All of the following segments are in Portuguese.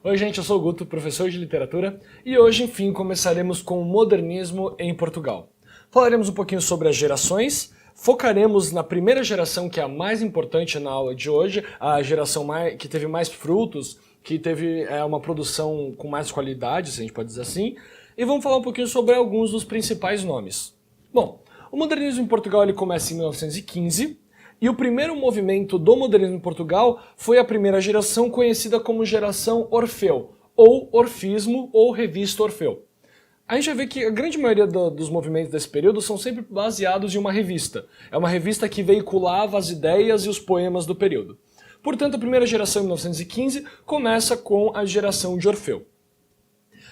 Oi gente, eu sou o Guto, professor de literatura, e hoje, enfim, começaremos com o modernismo em Portugal. Falaremos um pouquinho sobre as gerações, focaremos na primeira geração, que é a mais importante na aula de hoje, a geração que teve mais frutos, que teve uma produção com mais qualidade, se a gente pode dizer assim, e vamos falar um pouquinho sobre alguns dos principais nomes. Bom, o modernismo em Portugal ele começa em 1915, e o primeiro movimento do modernismo em Portugal foi a primeira geração conhecida como geração Orfeu, ou Orfismo, ou Revista Orfeu. A gente vai ver que a grande maioria dos movimentos desse período são sempre baseados em uma revista. É uma revista que veiculava as ideias e os poemas do período. Portanto, a primeira geração, em 1915, começa com a geração de Orfeu.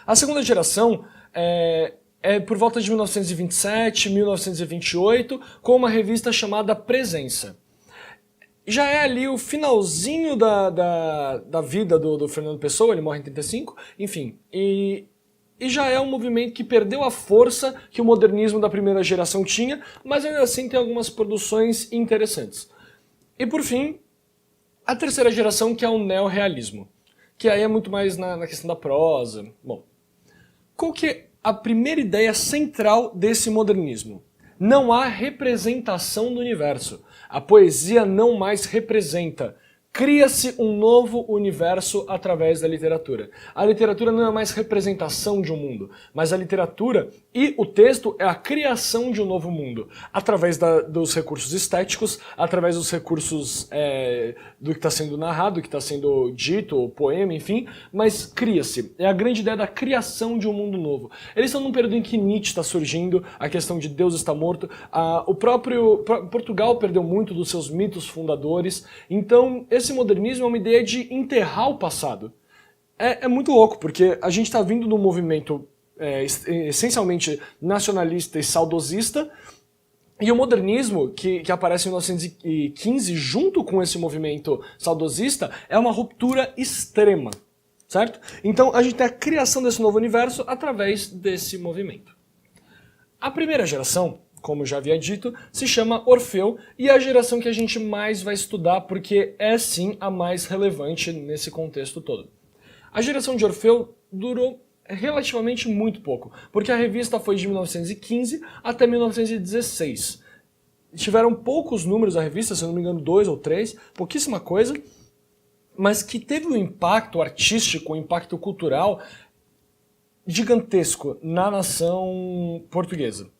A segunda geração é por volta de 1927, 1928, com uma revista chamada Presença. Já é ali o finalzinho da vida do Fernando Pessoa, ele morre em 35, enfim. E já é um movimento que perdeu a força que o modernismo da primeira geração tinha, mas ainda assim tem algumas produções interessantes. E por fim, a terceira geração, que é o neorrealismo, que aí é muito mais na questão da prosa. Bom, qual que é a primeira ideia central desse modernismo? Não há representação do universo. A poesia não mais representa. Cria-se um novo universo através da literatura. A literatura não é mais representação de um mundo, mas a literatura e o texto é a criação de um novo mundo, através dos recursos estéticos, através dos recursos do que está sendo narrado, do que está sendo dito, o poema, enfim, mas cria-se. É a grande ideia da criação de um mundo novo. Eles estão num período em que Nietzsche está surgindo, a questão de Deus está morto, o próprio Portugal perdeu muito dos seus mitos fundadores, então esse modernismo é uma ideia de enterrar o passado. É muito louco, porque a gente está vindo de um movimento essencialmente nacionalista e saudosista, e o modernismo, que aparece em 1915 junto com esse movimento saudosista, é uma ruptura extrema, certo? Então a gente tem a criação desse novo universo através desse movimento. A primeira geração, como eu já havia dito, se chama Orfeu e é a geração que a gente mais vai estudar porque é sim a mais relevante nesse contexto todo. A geração de Orfeu durou relativamente muito pouco, porque a revista foi de 1915 até 1916. Tiveram poucos números a revista, se eu não me engano 2 ou 3, pouquíssima coisa, mas que teve um impacto artístico, um impacto cultural gigantesco na nação portuguesa.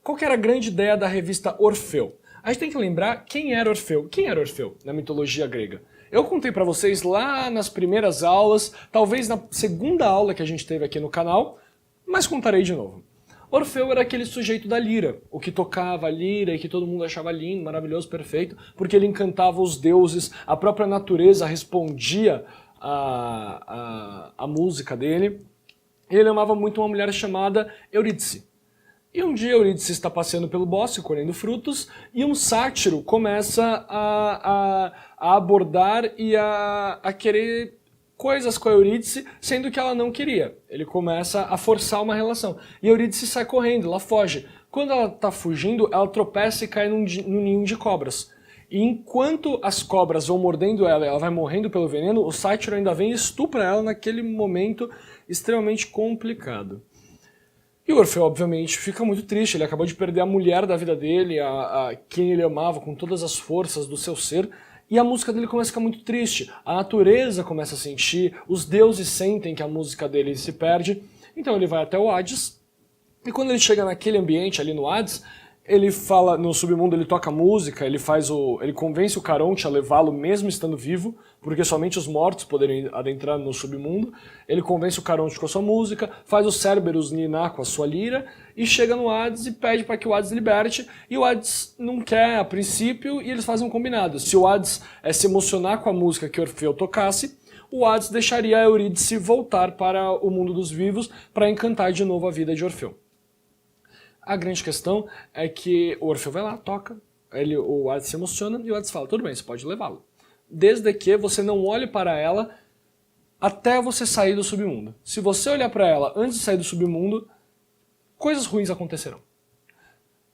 Qual que era a grande ideia da revista Orfeu? A gente tem que lembrar quem era Orfeu. Quem era Orfeu na mitologia grega? Eu contei pra vocês lá nas primeiras aulas, talvez na segunda aula que a gente teve aqui no canal, mas contarei de novo. Orfeu era aquele sujeito da lira, o que tocava a lira e que todo mundo achava lindo, maravilhoso, perfeito, porque ele encantava os deuses, a própria natureza respondia à música dele. Ele amava muito uma mulher chamada Eurídice. E um dia Eurídice está passeando pelo bosque, colhendo frutos, e um sátiro começa a abordar e a querer coisas com a Eurídice, sendo que ela não queria. Ele começa a forçar uma relação. E Eurídice sai correndo, ela foge. Quando ela está fugindo, ela tropeça e cai num ninho de cobras. E enquanto as cobras vão mordendo ela e ela vai morrendo pelo veneno, o sátiro ainda vem e estupra ela naquele momento extremamente complicado. E o Orfeu, obviamente, fica muito triste, ele acabou de perder a mulher da vida dele, a quem ele amava com todas as forças do seu ser, e a música dele começa a ficar muito triste, a natureza começa a sentir, os deuses sentem que a música dele se perde, então ele vai até o Hades, e quando ele chega naquele ambiente ali no Hades, ele fala, no submundo ele toca música, ele convence o Caronte a levá-lo mesmo estando vivo, porque somente os mortos poderiam adentrar no submundo. Ele convence o Caronte com a sua música, faz o Cerberus ninar com a sua lira, e chega no Hades e pede para que o Hades liberte, e o Hades não quer a princípio, e eles fazem um combinado. Se o Hades se emocionar com a música que Orfeu tocasse, o Hades deixaria a Eurídice voltar para o mundo dos vivos para encantar de novo a vida de Orfeu. A grande questão é que o Orfeu vai lá, toca, o Hades se emociona e o Hades fala, tudo bem, você pode levá-la. Desde que você não olhe para ela até você sair do submundo. Se você olhar para ela antes de sair do submundo, coisas ruins acontecerão.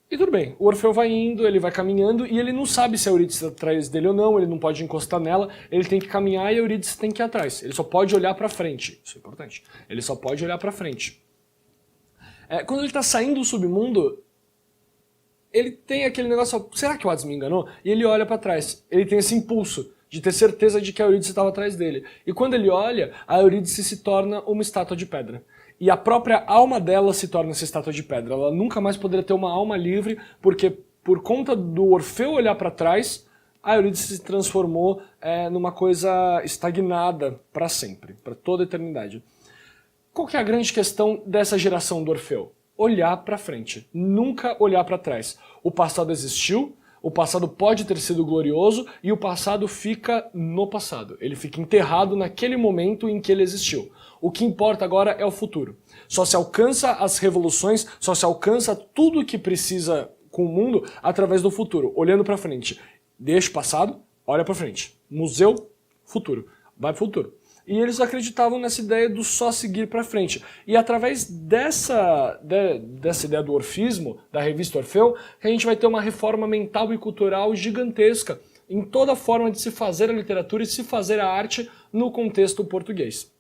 E tudo bem, o Orfeu vai indo, ele vai caminhando e ele não sabe se a Eurídice está atrás dele ou não, ele não pode encostar nela, ele tem que caminhar e a Eurídice tem que ir atrás. Ele só pode olhar para frente, isso é importante. Ele só pode olhar para frente. Quando ele está saindo do submundo, ele tem aquele negócio, será que o Hades me enganou? E ele olha para trás, ele tem esse impulso de ter certeza de que a Eurídice estava atrás dele. E quando ele olha, a Eurídice se torna uma estátua de pedra. E a própria alma dela se torna essa estátua de pedra. Ela nunca mais poderia ter uma alma livre, porque por conta do Orfeu olhar para trás, a Eurídice se transformou numa coisa estagnada para sempre, para toda a eternidade. Qual que é a grande questão dessa geração do Orfeu? Olhar para frente, nunca olhar para trás. O passado existiu, o passado pode ter sido glorioso e o passado fica no passado. Ele fica enterrado naquele momento em que ele existiu. O que importa agora é o futuro. Só se alcança as revoluções, só se alcança tudo o que precisa com o mundo através do futuro, olhando para frente. Deixa o passado, olha para frente. Museu, futuro. Vai pro futuro. E eles acreditavam nessa ideia do só seguir para frente. E através dessa ideia do orfismo, da revista Orfeu, que a gente vai ter uma reforma mental e cultural gigantesca em toda a forma de se fazer a literatura e se fazer a arte no contexto português.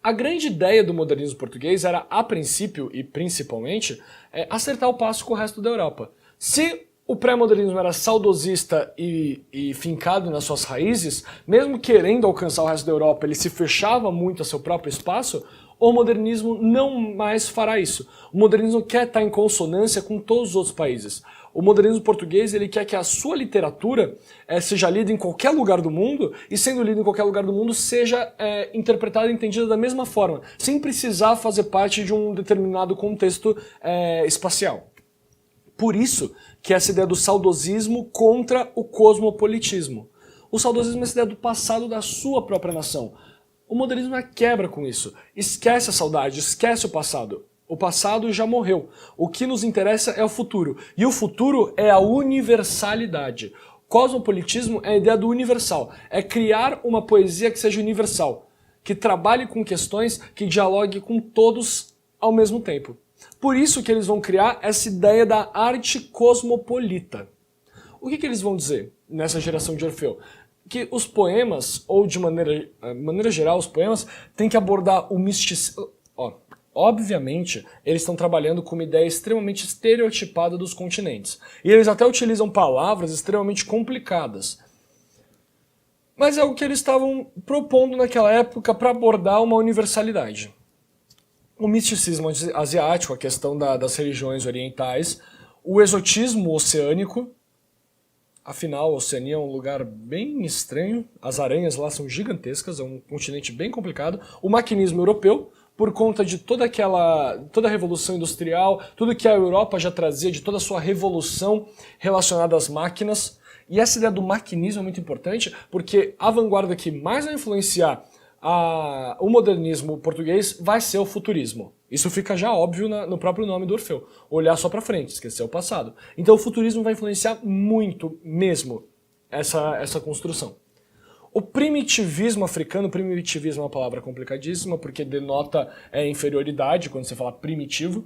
A grande ideia do modernismo português era, a princípio e principalmente, acertar o passo com o resto da Europa. Se o pré-modernismo era saudosista e fincado nas suas raízes, mesmo querendo alcançar o resto da Europa, ele se fechava muito a seu próprio espaço, o modernismo não mais fará isso. O modernismo quer estar em consonância com todos os outros países. O modernismo português ele quer que a sua literatura seja lida em qualquer lugar do mundo e, sendo lida em qualquer lugar do mundo, seja interpretada e entendida da mesma forma, sem precisar fazer parte de um determinado contexto espacial. Por isso que essa ideia do saudosismo contra o cosmopolitismo. O saudosismo é essa ideia do passado da sua própria nação. O modernismo quebra com isso. Esquece a saudade, esquece o passado. O passado já morreu. O que nos interessa é o futuro. E o futuro é a universalidade. Cosmopolitismo é a ideia do universal. É criar uma poesia que seja universal, que trabalhe com questões, que dialogue com todos ao mesmo tempo. Por isso que eles vão criar essa ideia da arte cosmopolita. O que eles vão dizer nessa geração de Orfeu? Que os poemas, ou de maneira geral, os poemas têm que abordar o misticismo. Obviamente, eles estão trabalhando com uma ideia extremamente estereotipada dos continentes. E eles até utilizam palavras extremamente complicadas. Mas é o que eles estavam propondo naquela época para abordar uma universalidade. O misticismo asiático, a questão das religiões orientais, o exotismo oceânico, afinal a Oceania é um lugar bem estranho, as aranhas lá são gigantescas, é um continente bem complicado, o maquinismo europeu, por conta de toda a revolução industrial, tudo que a Europa já trazia, de toda a sua revolução relacionada às máquinas, e essa ideia do maquinismo é muito importante, porque a vanguarda que mais vai influenciar o modernismo português vai ser o futurismo. Isso fica já óbvio no próprio nome do Orfeu. Olhar só para frente, esquecer o passado. Então o futurismo vai influenciar muito mesmo essa construção. O primitivismo africano, primitivismo é uma palavra complicadíssima porque denota inferioridade quando você fala primitivo,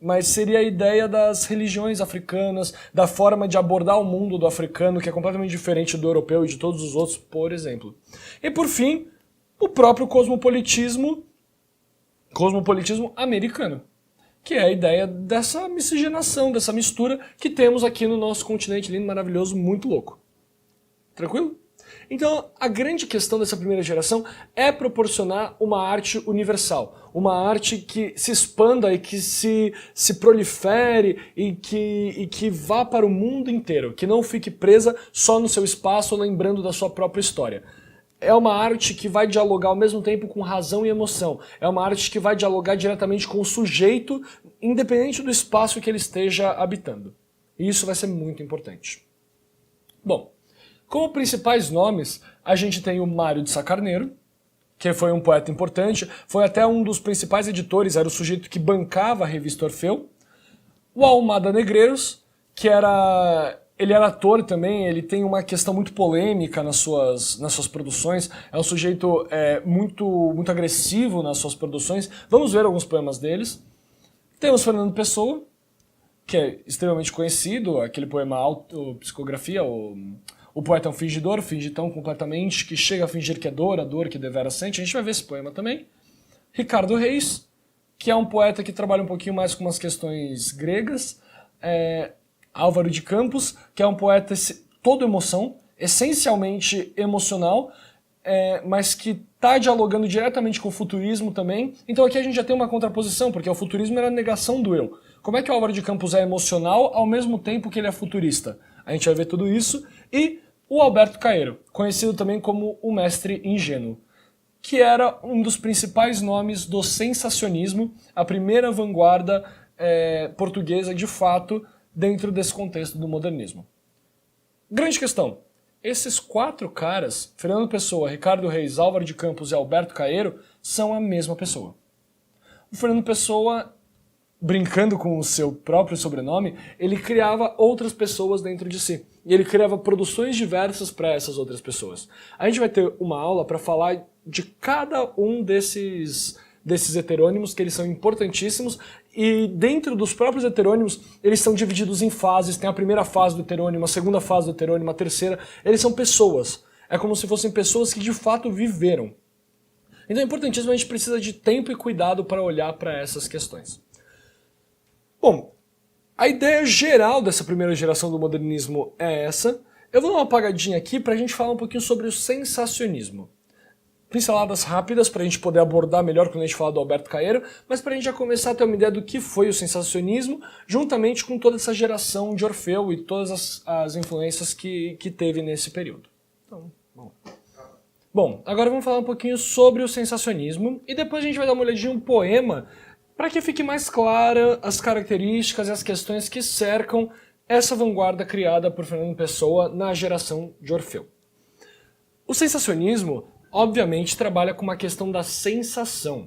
mas seria a ideia das religiões africanas, da forma de abordar o mundo do africano, que é completamente diferente do europeu e de todos os outros, por exemplo. E por fim, o próprio cosmopolitismo americano, que é a ideia dessa miscigenação, dessa mistura que temos aqui no nosso continente lindo, maravilhoso, muito louco. Tranquilo? Então, a grande questão dessa primeira geração é proporcionar uma arte universal, uma arte que se expanda e que se prolifere e que vá para o mundo inteiro, que não fique presa só no seu espaço, lembrando da sua própria história. É uma arte que vai dialogar ao mesmo tempo com razão e emoção. É uma arte que vai dialogar diretamente com o sujeito, independente do espaço que ele esteja habitando. E isso vai ser muito importante. Bom, como principais nomes, a gente tem o Mário de Sá Carneiro, que foi um poeta importante, foi até um dos principais editores, era o sujeito que bancava a revista Orfeu. O Almada Negreiros, que ele era ator também, ele tem uma questão muito polêmica nas suas produções, é um sujeito muito agressivo nas suas produções. Vamos ver alguns poemas deles. Temos Fernando Pessoa, que é extremamente conhecido, aquele poema Autopsicografia, o poeta é um fingidor, finge tão completamente que chega a fingir que é dor, a dor que devera sente. A gente vai ver esse poema também. Ricardo Reis, que é um poeta que trabalha um pouquinho mais com umas questões gregas. Álvaro de Campos, que é um poeta todo emoção, essencialmente emocional, mas que está dialogando diretamente com o futurismo também. Então aqui a gente já tem uma contraposição, porque o futurismo era a negação do eu. Como é que o Álvaro de Campos é emocional ao mesmo tempo que ele é futurista? A gente vai ver tudo isso. E o Alberto Caeiro, conhecido também como o mestre ingênuo, que era um dos principais nomes do sensacionismo, a primeira vanguarda portuguesa de fato dentro desse contexto do modernismo. Grande questão. Esses 4 caras, Fernando Pessoa, Ricardo Reis, Álvaro de Campos e Alberto Caeiro, são a mesma pessoa. O Fernando Pessoa, brincando com o seu próprio sobrenome, ele criava outras pessoas dentro de si. E ele criava produções diversas para essas outras pessoas. A gente vai ter uma aula para falar de cada um desses heterônimos, que eles são importantíssimos, e dentro dos próprios heterônimos, eles são divididos em fases. Tem a primeira fase do heterônimo, a segunda fase do heterônimo, a terceira. Eles são pessoas. É como se fossem pessoas que de fato viveram. Então é importantíssimo, a gente precisa de tempo e cuidado para olhar para essas questões. Bom, a ideia geral dessa primeira geração do modernismo é essa. Eu vou dar uma apagadinha aqui para a gente falar um pouquinho sobre o sensacionismo. Pinceladas rápidas para a gente poder abordar melhor quando a gente falar do Alberto Caeiro, mas para a gente já começar a ter uma ideia do que foi o sensacionismo, juntamente com toda essa geração de Orfeu e todas as influências que teve nesse período. Então, bom, agora vamos falar um pouquinho sobre o sensacionismo e depois a gente vai dar uma olhadinha em um poema para que fique mais clara as características e as questões que cercam essa vanguarda criada por Fernando Pessoa na geração de Orfeu. O sensacionismo obviamente trabalha com uma questão da sensação.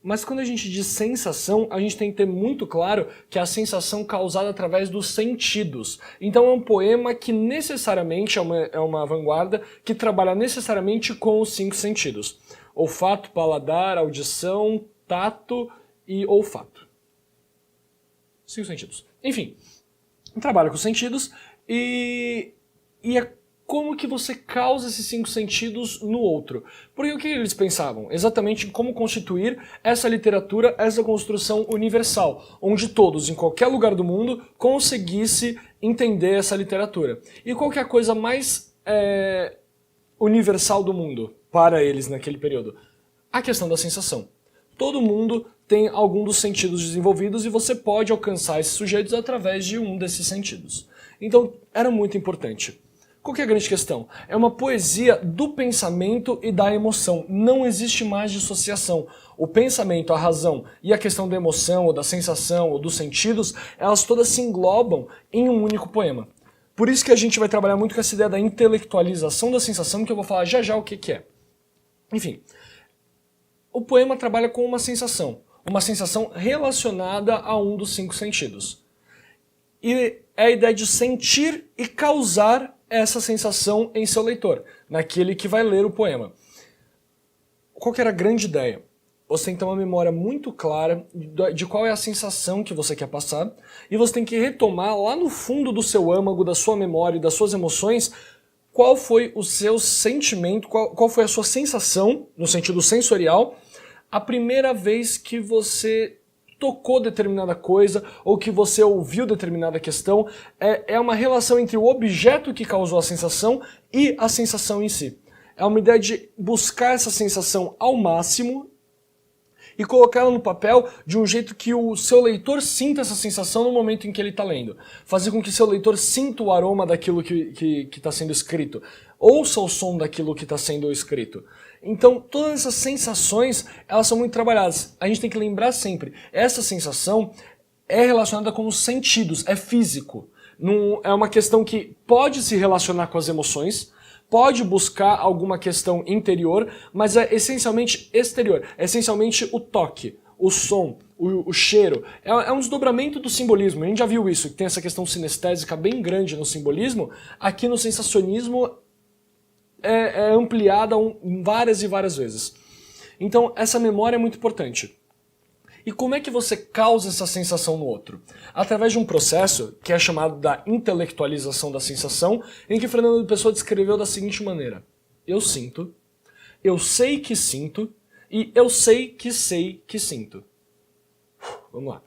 Mas quando a gente diz sensação, a gente tem que ter muito claro que é a sensação causada através dos sentidos. Então é um poema que necessariamente é uma vanguarda que trabalha necessariamente com os 5 sentidos. Olfato, paladar, audição, tato e olfato. 5 sentidos. Enfim, trabalha com os sentidos e é como que você causa esses 5 sentidos no outro. Porque o que eles pensavam? Exatamente como constituir essa literatura, essa construção universal, onde todos, em qualquer lugar do mundo, conseguissem entender essa literatura. E qual que é a coisa mais universal do mundo para eles naquele período? A questão da sensação. Todo mundo tem algum dos sentidos desenvolvidos e você pode alcançar esses sujeitos através de um desses sentidos. Então, era muito importante. Qual que é a grande questão? É uma poesia do pensamento e da emoção. Não existe mais dissociação. O pensamento, a razão e a questão da emoção, ou da sensação, ou dos sentidos, elas todas se englobam em um único poema. Por isso que a gente vai trabalhar muito com essa ideia da intelectualização da sensação, que eu vou falar já já o que é. Enfim, o poema trabalha com uma sensação relacionada a um dos 5 sentidos. E é a ideia de sentir e causar essa sensação em seu leitor, naquele que vai ler o poema. Qual que era a grande ideia? Você tem que ter uma memória muito clara de qual é a sensação que você quer passar, e você tem que retomar lá no fundo do seu âmago, da sua memória e das suas emoções, qual foi o seu sentimento, qual foi a sua sensação, no sentido sensorial, a primeira vez que você tocou determinada coisa ou que você ouviu determinada questão. É uma relação entre o objeto que causou a sensação e a sensação em si. É uma ideia de buscar essa sensação ao máximo e colocá-la no papel de um jeito que o seu leitor sinta essa sensação no momento em que ele está lendo. Fazer com que seu leitor sinta o aroma daquilo que está sendo escrito. Ouça o som daquilo que está sendo escrito. Então, todas essas sensações, elas são muito trabalhadas. A gente tem que lembrar sempre, essa sensação é relacionada com os sentidos, é físico. Não, é uma questão que pode se relacionar com as emoções, pode buscar alguma questão interior, mas é essencialmente exterior. É essencialmente o toque, o som, o cheiro. É um desdobramento do simbolismo. A gente já viu isso, que tem essa questão sinestésica bem grande no simbolismo. Aqui no sensacionismo é ampliada várias e várias vezes. Então, essa memória é muito importante. E como é que você causa essa sensação no outro? Através de um processo que é chamado da intelectualização da sensação, em que Fernando Pessoa descreveu da seguinte maneira: eu sinto, eu sei que sinto, e eu sei que sinto. Vamos lá.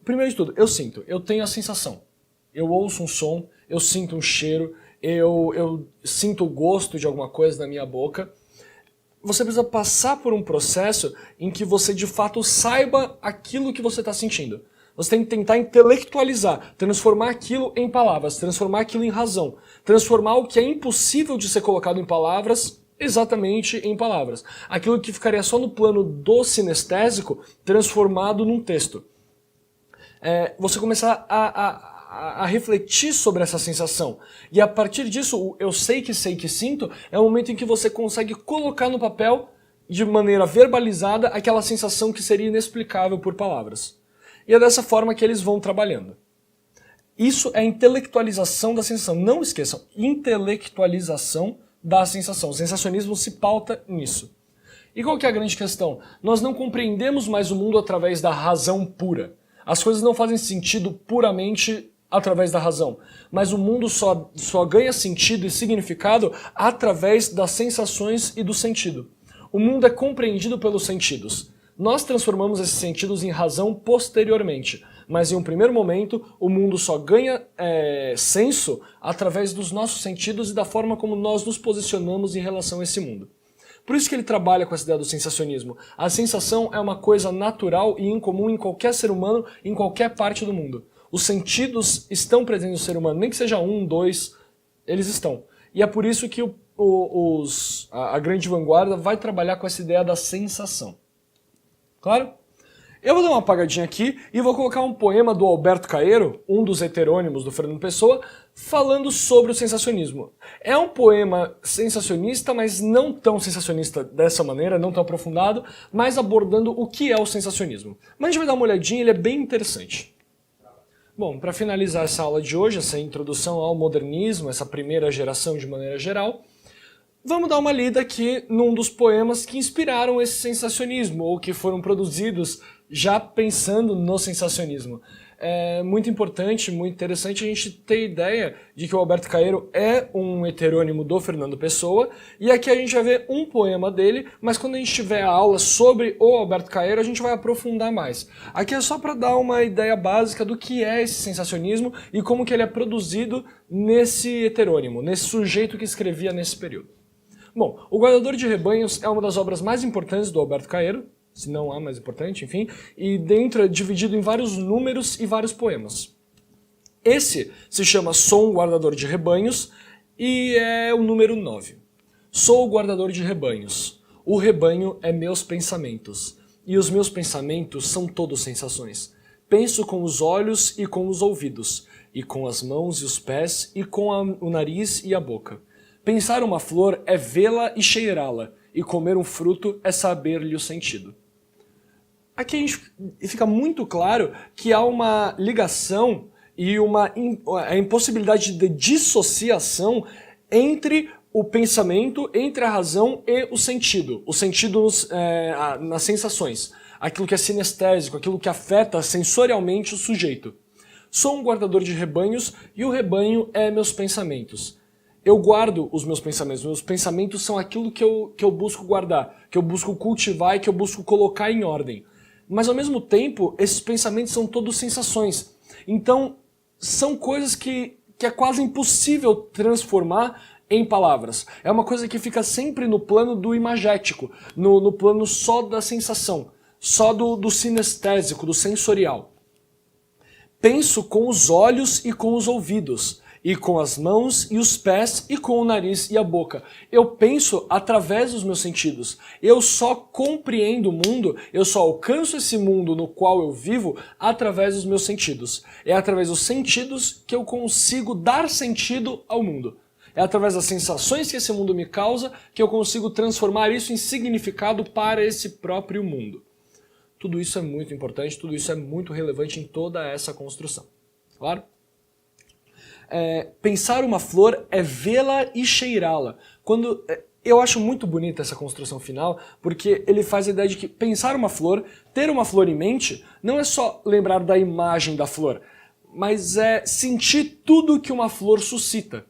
Primeiro de tudo, eu sinto, eu tenho a sensação. Eu ouço um som, eu sinto um cheiro, eu sinto o gosto de alguma coisa na minha boca. Você precisa passar por um processo em que você de fato saiba aquilo que você está sentindo. Você tem que tentar intelectualizar, transformar aquilo em palavras, transformar aquilo em razão, transformar o que é impossível de ser colocado em palavras exatamente em palavras. Aquilo que ficaria só no plano do sinestésico, transformado num texto. Você começar a refletir sobre essa sensação. E a partir disso, o eu sei que sinto, é o momento em que você consegue colocar no papel, de maneira verbalizada, aquela sensação que seria inexplicável por palavras. E é dessa forma que eles vão trabalhando. Isso é a intelectualização da sensação. Não esqueçam, intelectualização da sensação. O sensacionismo se pauta nisso. E qual que é a grande questão? Nós não compreendemos mais o mundo através da razão pura. As coisas não fazem sentido puramente através da razão, mas o mundo só ganha sentido e significado através das sensações e do sentido. O mundo é compreendido pelos sentidos. Nós transformamos esses sentidos em razão posteriormente, mas em um primeiro momento o mundo só ganha senso através dos nossos sentidos e da forma como nós nos posicionamos em relação a esse mundo. Por isso que ele trabalha com essa ideia do sensacionismo. A sensação é uma coisa natural e incomum em qualquer ser humano, em qualquer parte do mundo. Os sentidos estão presentes no ser humano, nem que seja um, dois, eles estão. E é por isso que a grande vanguarda vai trabalhar com essa ideia da sensação. Claro? Eu vou dar uma apagadinha aqui e vou colocar um poema do Alberto Caeiro, um dos heterônimos do Fernando Pessoa, falando sobre o sensacionismo. É um poema sensacionista, mas não tão sensacionista dessa maneira, não tão aprofundado, mas abordando o que é o sensacionismo. Mas a gente vai dar uma olhadinha, ele é bem interessante. Bom, para finalizar essa aula de hoje, essa introdução ao modernismo, essa primeira geração de maneira geral, vamos dar uma lida aqui num dos poemas que inspiraram esse sensacionismo, ou que foram produzidos já pensando no sensacionismo. É muito importante, muito interessante a gente ter ideia de que o Alberto Caeiro é um heterônimo do Fernando Pessoa, e aqui a gente vai ver um poema dele, mas quando a gente tiver a aula sobre o Alberto Caeiro, a gente vai aprofundar mais. Aqui é só para dar uma ideia básica do que é esse sensacionismo e como que ele é produzido nesse heterônimo, nesse sujeito que escrevia nesse período. Bom, O Guardador de Rebanhos é uma das obras mais importantes do Alberto Caeiro, se não a mais importante, enfim, e dentro é dividido em vários números e vários poemas. Esse se chama Sou um Guardador de Rebanhos e é o número 9. Sou o guardador de rebanhos. O rebanho é meus pensamentos, e os meus pensamentos são todos sensações. Penso com os olhos e com os ouvidos, e com as mãos e os pés, e com o nariz e a boca. Pensar uma flor é vê-la e cheirá-la, e comer um fruto é saber-lhe o sentido. Aqui a gente fica muito claro que há uma ligação e a impossibilidade de dissociação entre o pensamento, entre a razão e o sentido. O sentido nas sensações. Aquilo que é sinestésico, aquilo que afeta sensorialmente o sujeito. Sou um guardador de rebanhos e o rebanho é meus pensamentos. Eu guardo os meus pensamentos são aquilo que eu busco guardar, que eu busco cultivar e que eu busco colocar em ordem. Mas ao mesmo tempo, esses pensamentos são todos sensações. Então, são coisas que é quase impossível transformar em palavras. É uma coisa que fica sempre no plano do imagético, no plano só da sensação, só do sinestésico, do sensorial. Penso com os olhos e com os ouvidos, e com as mãos e os pés e com o nariz e a boca. Eu penso através dos meus sentidos. Eu só compreendo o mundo, eu só alcanço esse mundo no qual eu vivo através dos meus sentidos. É através dos sentidos que eu consigo dar sentido ao mundo. É através das sensações que esse mundo me causa que eu consigo transformar isso em significado para esse próprio mundo. Tudo isso é muito importante, tudo isso é muito relevante em toda essa construção. Claro? Pensar uma flor é vê-la e cheirá-la. Eu acho muito bonita essa construção final, porque ele faz a ideia de que pensar uma flor, ter uma flor em mente, não é só lembrar da imagem da flor, mas é sentir tudo que uma flor suscita.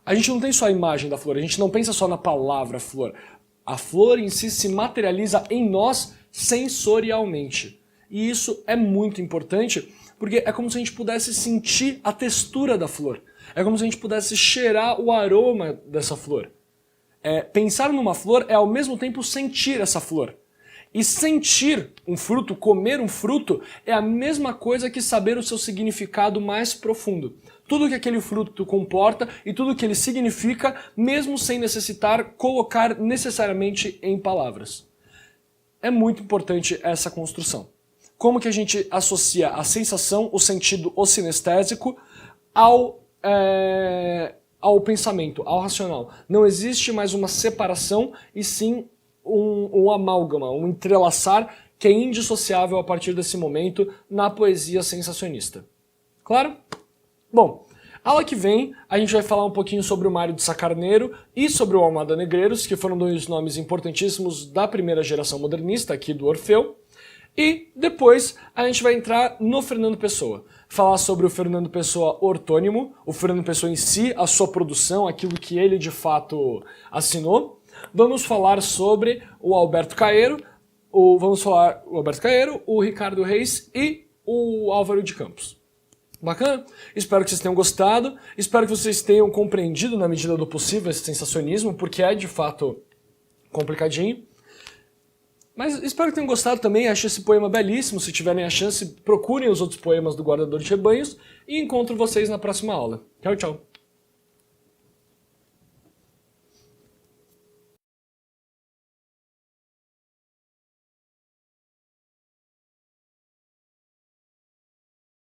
A gente não tem só a imagem da flor, a gente não pensa só na palavra flor. A flor em si se materializa em nós sensorialmente. E isso é muito importante, porque é como se a gente pudesse sentir a textura da flor. É como se a gente pudesse cheirar o aroma dessa flor. Pensar numa flor é ao mesmo tempo sentir essa flor. E sentir um fruto, comer um fruto, é a mesma coisa que saber o seu significado mais profundo. Tudo que aquele fruto comporta e tudo que ele significa, mesmo sem necessitar colocar necessariamente em palavras. É muito importante essa construção. Como que a gente associa a sensação, o sentido, o sinestésico ao pensamento, ao racional. Não existe mais uma separação e sim um amálgama, um entrelaçar que é indissociável a partir desse momento na poesia sensacionista. Claro? Bom, aula que vem a gente vai falar um pouquinho sobre o Mário de Sá Carneiro e sobre o Almada Negreiros, que foram dois nomes importantíssimos da primeira geração modernista aqui do Orfeu. E depois a gente vai entrar no Fernando Pessoa. Falar sobre o Fernando Pessoa ortônimo, o Fernando Pessoa em si, a sua produção, aquilo que ele de fato assinou. Vamos falar sobre o Alberto Caeiro, o Ricardo Reis e o Álvaro de Campos. Bacana? Espero que vocês tenham gostado, espero que vocês tenham compreendido na medida do possível esse sensacionismo, porque é de fato complicadinho. Mas espero que tenham gostado também, achei esse poema belíssimo. Se tiverem a chance, procurem os outros poemas do Guardador de Rebanhos e encontro vocês na próxima aula. Tchau, tchau!